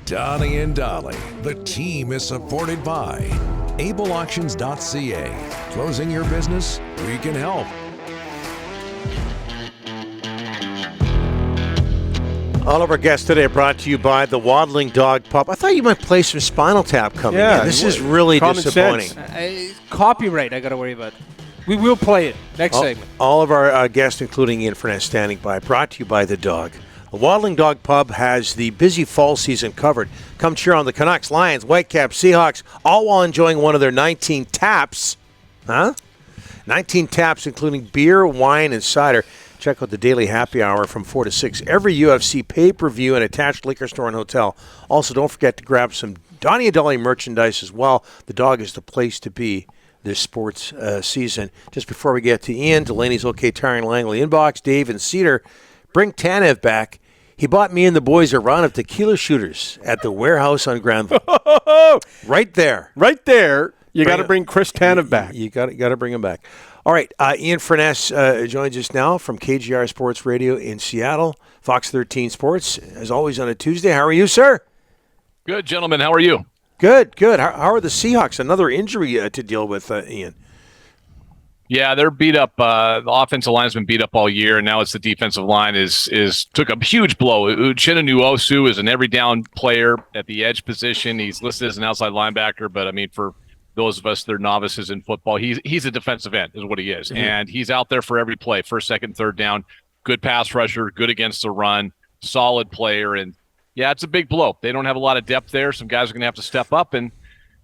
Donnie and Dolly. The team is supported by ableauctions.ca. Closing your business? We can help. All of our guests today are brought to you by the Waddling Dog Pub. I thought you might play some Spinal Tap coming in. This is really disappointing. Copyright I got to worry about. We will play it next segment. All of our guests, including Ian Furness, standing by, brought to you by the dog. The Waddling Dog Pub has the busy fall season covered. Come cheer on the Canucks, Lions, Whitecaps, Seahawks, all while enjoying one of their 19 taps. 19 taps, including beer, wine, and cider. Check out the daily happy hour from 4 to 6. Every UFC pay-per-view and attached liquor store and hotel. Also, don't forget to grab some Donnie and Dolly merchandise as well. The dog is the place to be this sports season. Just before we get to Ian, Delaney's OK Tire and Langley Inbox, Dave and Cedar, bring Tanev back. He bought me and the boys a round of tequila shooters at the warehouse on Granville. Right there. Right there. You got to bring Chris Tanev back. You got to bring him back. All right, Ian Furness joins us now from KJR Sports Radio in Seattle, Fox 13 Sports, as always on a Tuesday. How are you, sir? Good, gentlemen. How are you? Good. How are the Seahawks? Another injury to deal with, Ian. Yeah, they're beat up. The offensive line's been beat up all year, and now it's the defensive line is took a huge blow. Uchenna Nwosu is an every down player at the edge position. He's listed as an outside linebacker, but I mean, for those of us that are novices in football, he's a defensive end is what he is. Mm-hmm. And he's out there for every play, first, second, third down, good pass rusher, good against the run, solid player. And yeah, it's a big blow. They don't have a lot of depth there. Some guys are going to have to step up. And,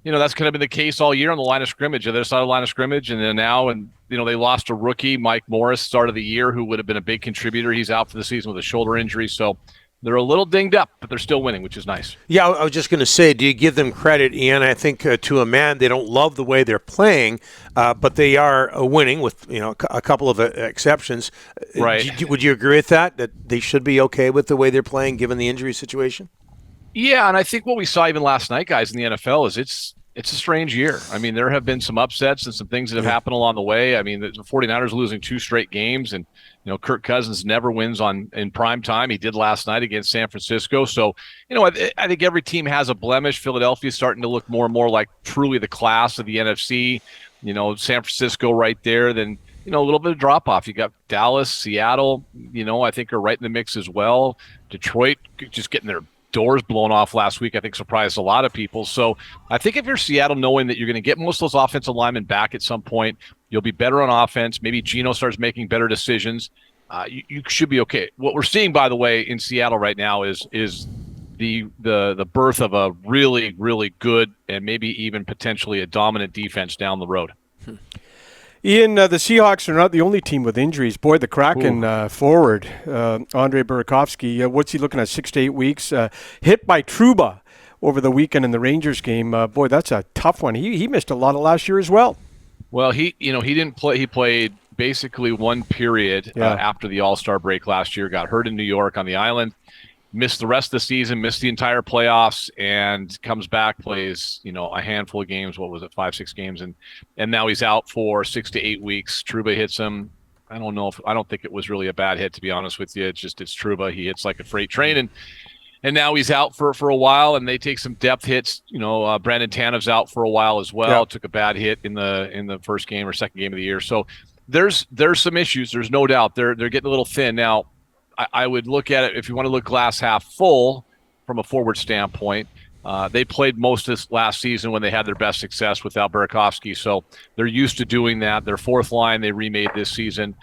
you know, that's kind of been the case all year on the line of scrimmage, the other side of the line of scrimmage. And then now, and, you know, they lost a rookie, Mike Morris, start of the year, who would have been a big contributor. He's out for the season with a shoulder injury. So they're a little dinged up, but they're still winning, which is nice. Yeah, I was just going to say, do you give them credit, Ian? I think to a man, they don't love the way they're playing, but they are winning with, you know, a couple of exceptions. Right. Would you agree with that they should be okay with the way they're playing given the injury situation? Yeah, and I think what we saw even last night, guys, in the NFL is it's a strange year. I mean, there have been some upsets and some things that have happened along the way. I mean, the 49ers losing 2 straight games, and, you know, Kirk Cousins never wins in prime time. He did last night against San Francisco. So, you know, I think every team has a blemish. Philadelphia's starting to look more and more like truly the class of the NFC. You know, San Francisco right there. Then, you know, a little bit of drop-off. You got Dallas, Seattle, you know, I think are right in the mix as well. Detroit just getting their doors blown off last week, I think surprised a lot of people. So I think if you're Seattle, knowing that you're going to get most of those offensive linemen back at some point, you'll be better on offense. Maybe Geno starts making better decisions. You should be okay. What we're seeing, by the way, in Seattle right now is the birth of a really, really good and maybe even potentially a dominant defense down the road. Ian, the Seahawks are not the only team with injuries. Boy, the Kraken forward, Andre Burakovsky, what's he looking at, 6 to 8 weeks? Hit by Trouba over the weekend in the Rangers game. Boy, that's a tough one. He missed a lot of last year as well. Well, he didn't play. He played basically one period after the All-Star break last year. Got hurt in New York on the island. Missed the rest of the season, missed the entire playoffs, and comes back, plays, you know, a handful of games. What was it, 5-6 games, and now he's out for 6 to 8 weeks. Trouba hits him. I don't think it was really a bad hit, to be honest with you. It's Trouba. He hits like a freight train, and now he's out for a while, and they take some depth hits. You know, Brandon Tanev's out for a while as well. Took a bad hit in the first game or second game of the year. So there's some issues. There's no doubt they're getting a little thin now. I would look at it, if you want to look glass half full from a forward standpoint. They played most of this last season when they had their best success without Burakovsky, so they're used to doing that. Their fourth line they remade this season,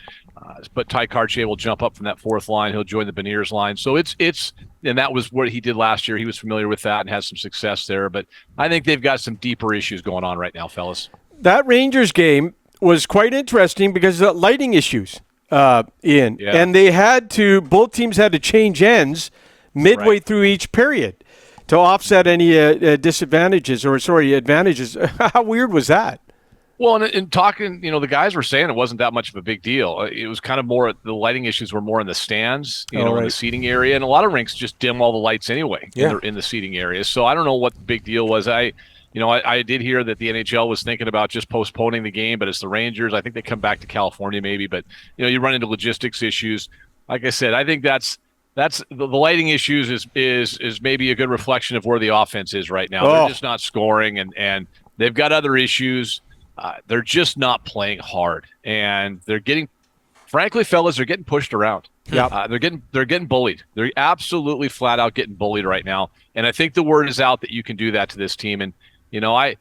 but Ty Cartier will jump up from that fourth line. He'll join the Beniers line. So it's and that was what he did last year. He was familiar with that and has some success there. But I think they've got some deeper issues going on right now, fellas. That Rangers game was quite interesting because of the lighting issues. And they both teams had to change ends midway through each period to offset any advantages. How weird was that? Well, in talking, you know, the guys were saying it wasn't that much of a big deal. It was kind of more, the lighting issues were more in the stands, in the seating area, and a lot of rinks just dim all the lights anyway in the seating areas. So I don't know what the big deal was. I did hear that the NHL was thinking about just postponing the game, but it's the Rangers. I think they come back to California maybe, but, you know, you run into logistics issues. Like I said, I think that's that's the lighting issues is maybe a good reflection of where the offense is right now. They're just not scoring, and they've got other issues. They're just not playing hard, and they're getting, frankly, fellas, they're getting pushed around. Yeah, they're getting bullied. They're absolutely flat out getting bullied right now, and I think the word is out that you can do that to this team. And I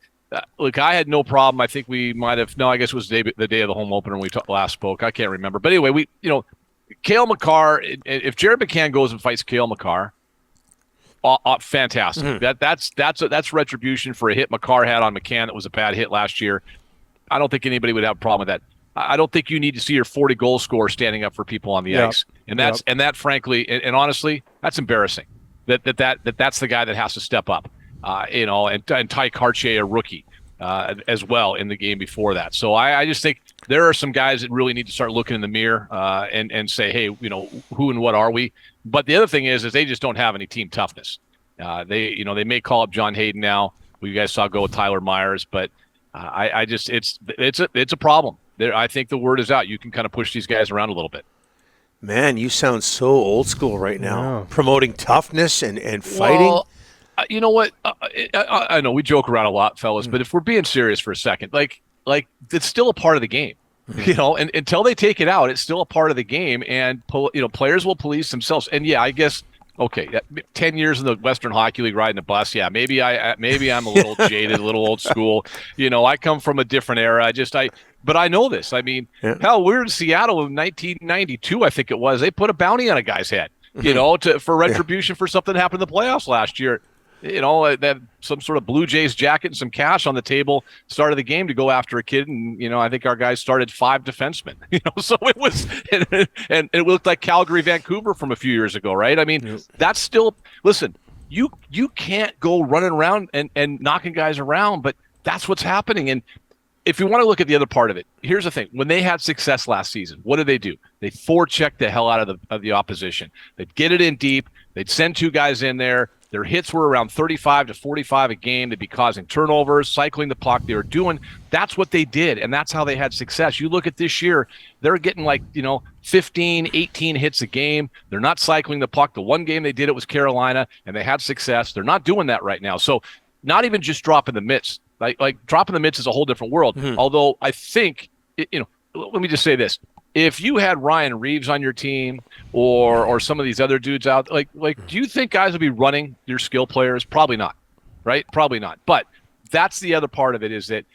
had no problem. I think we might have. No, I guess it was the day of the home opener when we last spoke. I can't remember, but anyway, Cale Makar. If Jared McCann goes and fights Cale Makar, fantastic. That's retribution for a hit Makar had on McCann that was a bad hit last year. I don't think anybody would have a problem with that. I don't think you need to see your 40 goal scorer standing up for people on the ice, and that frankly and honestly, that's embarrassing. That's the guy that has to step up, and Ty Karche, a rookie, as well in the game before that. So I just think there are some guys that really need to start looking in the mirror and say, hey, who and what are we? But the other thing is they just don't have any team toughness. They may call up John Hayden now. You guys saw go with Tyler Myers, but it's a problem. I think the word is out. You can kind of push these guys around a little bit. Man, you sound so old school right now. Promoting toughness and fighting. Well, you know what? I know we joke around a lot, fellas, but if we're being serious for a second, like it's still a part of the game. And until they take it out, it's still a part of the game. And players will police themselves. And I guess. Okay, 10 years in the Western Hockey League riding a bus. Yeah, maybe I'm a little jaded, a little old school. I come from a different era. But I know this. I mean, hell, we were in Seattle in 1992, I think it was. They put a bounty on a guy's head, for retribution for something that happened in the playoffs last year. That some sort of Blue Jays jacket and some cash on the table started the game to go after a kid, and I think our guys started 5 defensemen. So it was, and it looked like Calgary, Vancouver from a few years ago, right? I mean, that's still. Listen, you can't go running around and knocking guys around, but that's what's happening. And if you want to look at the other part of it, here's the thing: when they had success last season, what did they do? They forechecked the hell out of the opposition. They'd get it in deep. They'd send 2 guys in there. Their hits were around 35 to 45 a game. They'd be causing turnovers, cycling the puck. They were doing – that's what they did, and that's how they had success. You look at this year, they're getting 15, 18 hits a game. They're not cycling the puck. The one game they did it was Carolina, and they had success. They're not doing that right now. So not even just dropping the mitts. Like dropping the mitts is a whole different world. Although I think let me just say this. If you had Ryan Reeves on your team or some of these other dudes out, like do you think guys would be running your skill players? Probably not, right? Probably not. But that's the other part of it is that,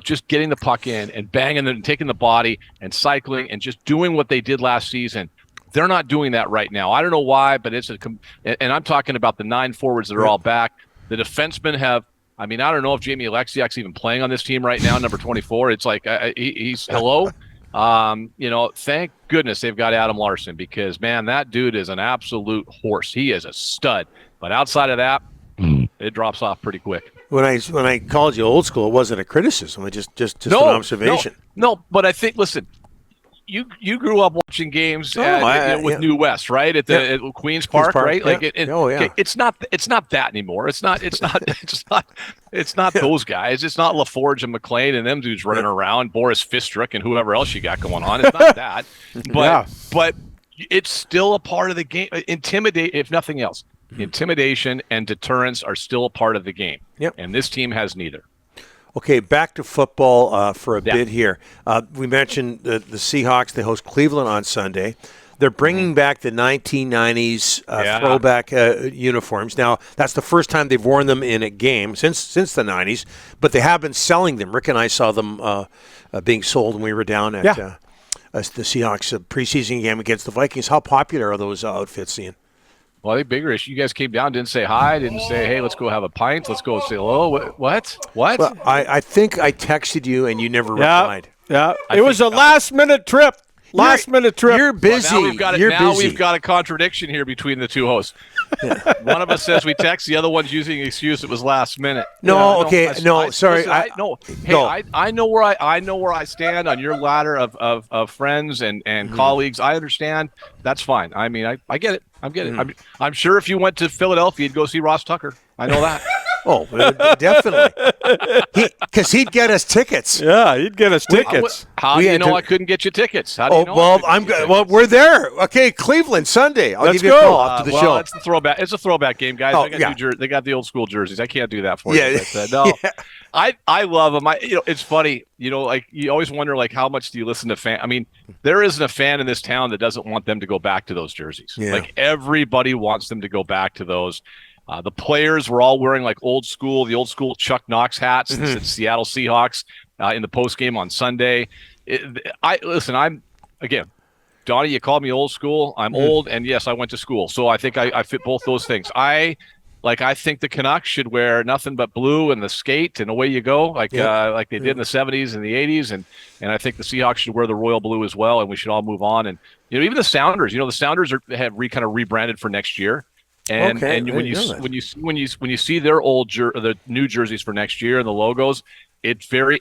just getting the puck in and banging and taking the body and cycling and just doing what they did last season. They're not doing that right now. I don't know why, but and I'm talking about the 9 forwards that are all back. The defensemen have, I don't know if Jamie Alexiak's even playing on this team right now, number 24. It's like he's hello. Thank goodness they've got Adam Larson because, man, that dude is an absolute horse. He is a stud. But outside of that, it drops off pretty quick. When I called you old school, it wasn't a criticism. It just an observation. No, but I think, listen, you grew up watching games with New West, right? At Queens Park, right? Yeah. It's not that anymore. It's not those guys. It's not LaForge and McLean and them dudes running around, Boris Fistruck and whoever else you got going on. It's not that. But it's still a part of the game. Intimidate, if nothing else. Intimidation and deterrence are still a part of the game. Yep. And this team has neither. Okay, back to football for a bit here. We mentioned the Seahawks. They host Cleveland on Sunday. They're bringing back the 1990s throwback uniforms. Now, that's the first time they've worn them in a game since the 90s, but they have been selling them. Rick and I saw them being sold when we were down at the Seahawks preseason game against the Vikings. How popular are those outfits, Ian? Well, I think bigger issue. You guys came down, didn't say hi, didn't say, hey, let's go have a pint, let's go say hello. What? Well, I think I texted you and you never replied. Yeah, it was a last-minute trip. Last-minute trip. You're busy. Well, we've got a contradiction here between the two hosts. One of us says we text, the other one's using an excuse it was last minute. Sorry. I know where I stand on your ladder of friends and colleagues. I understand. That's fine. I get it. I'm sure if you went to Philadelphia, you'd go see Ross Tucker. I know that. Oh, definitely. Because he'd get us tickets. Yeah, he'd get us tickets. How do you know I couldn't get you tickets? How do you know well, we're there. Okay, Cleveland Sunday. I'll Let's give you a go. call after the show. It's the throwback. It's a throwback game, guys. They got the old school jerseys. I can't do that for you. But, no, I love them. It's funny. Like you always wonder, like how much do you listen to fan? I mean, there isn't a fan in this town that doesn't want them to go back to those jerseys. Yeah. Like everybody wants them to go back to those. The players were all wearing like the old school Chuck Knox hats. Mm-hmm. That said Seattle Seahawks in the post game on Sunday. I'm again, Donnie. You called me old school. I'm old, and yes, I went to school, so I think I fit both those things. I think the Canucks should wear nothing but blue and the skate, and away you go, like they did in the 70s and the 80s, and I think the Seahawks should wear the royal blue as well, and we should all move on. And even the Sounders, the Sounders have kind of rebranded for next year. And when you see their the new jerseys for next year and the logos, it's very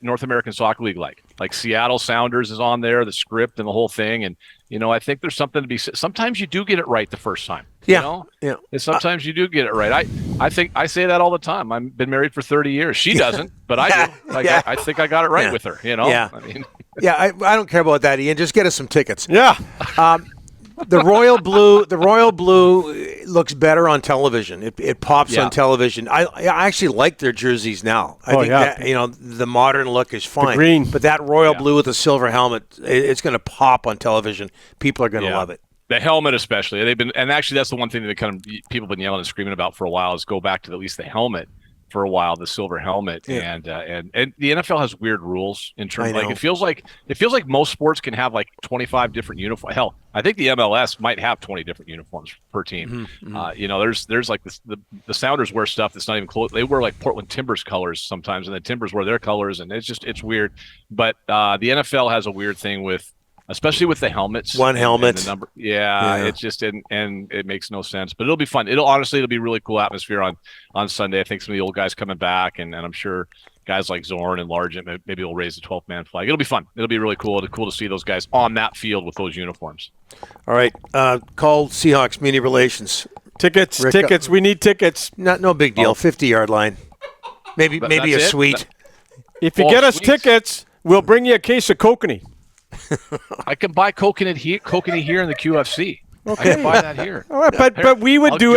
North American Soccer League like Seattle Sounders is on there, the script and the whole thing. And I think there's something to be said. Sometimes you do get it right the first time. And sometimes you do get it right. I think I say that all the time. I've been married for 30 years. She doesn't, but I do. I think I got it right with her. Yeah. I mean, I don't care about that, Ian. Just get us some tickets. Yeah. The royal blue looks better on television. It pops on television. I actually like their jerseys now. I think that, the modern look is fine. The green. But that royal blue with the silver helmet, it's going to pop on television. People are going to love it. The helmet especially. Actually that's the one thing that people have been yelling and screaming about for a while is go back to at least the helmet for a while, the silver helmet. And the NFL has weird rules in terms it feels like most sports can have like 25 different uniforms. Hell, I think the MLS might have 20 different uniforms per team. Mm-hmm. There's like this, the Sounders wear stuff that's not even close. They wear like Portland Timbers colors sometimes, and the Timbers wear their colors, and it's weird. But the NFL has a weird thing with, especially with the helmets. One helmet. And the number. It's just and it makes no sense. But it'll be fun. It'll be a really cool atmosphere on Sunday. I think some of the old guys coming back, and I'm sure guys like Zorn and Largent maybe will raise the 12-man flag. It'll be fun. It'll be really cool. It's cool to see those guys on that field with those uniforms. All right. Call Seahawks Media Relations. Tickets. We need tickets. No big deal. 50-yard line. Maybe a suite. If you get us tickets, we'll bring you a case of kokanee. I can buy kokanee here in the QFC. Okay. I can buy that here. All right, but we would do it.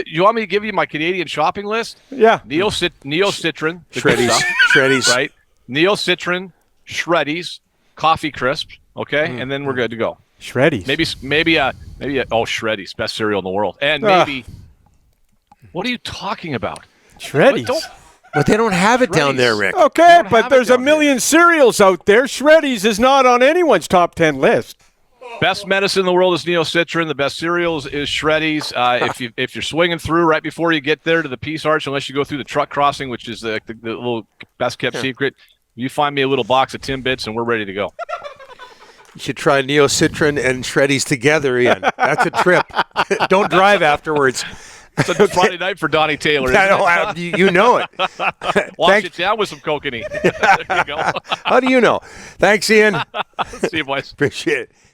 You want me to give you my Canadian shopping list? Yeah. Neocitrin. Shreddies. Right? Neocitrin, Shreddies, Coffee Crisp, okay? And then we're good to go. Shreddies. Maybe Shreddies, best cereal in the world. And maybe what are you talking about? Shreddies. But they don't have it down there, Rick. Okay, but there's a million cereals out there. Shreddies is not on anyone's top 10 list. Best medicine in the world is Neocitrin. The best cereals is Shreddies. If you're swinging through right before you get there to the Peace Arch, unless you go through the truck crossing, which is the little best kept secret, you find me a little box of Timbits and we're ready to go. You should try Neocitrin and Shreddies together, Ian. That's a trip. Don't drive afterwards. It's a Friday night for Donnie Taylor. You know it. Wash it down with some kokanee. There you go. How do you know? Thanks, Ian. See you, boys. Appreciate it.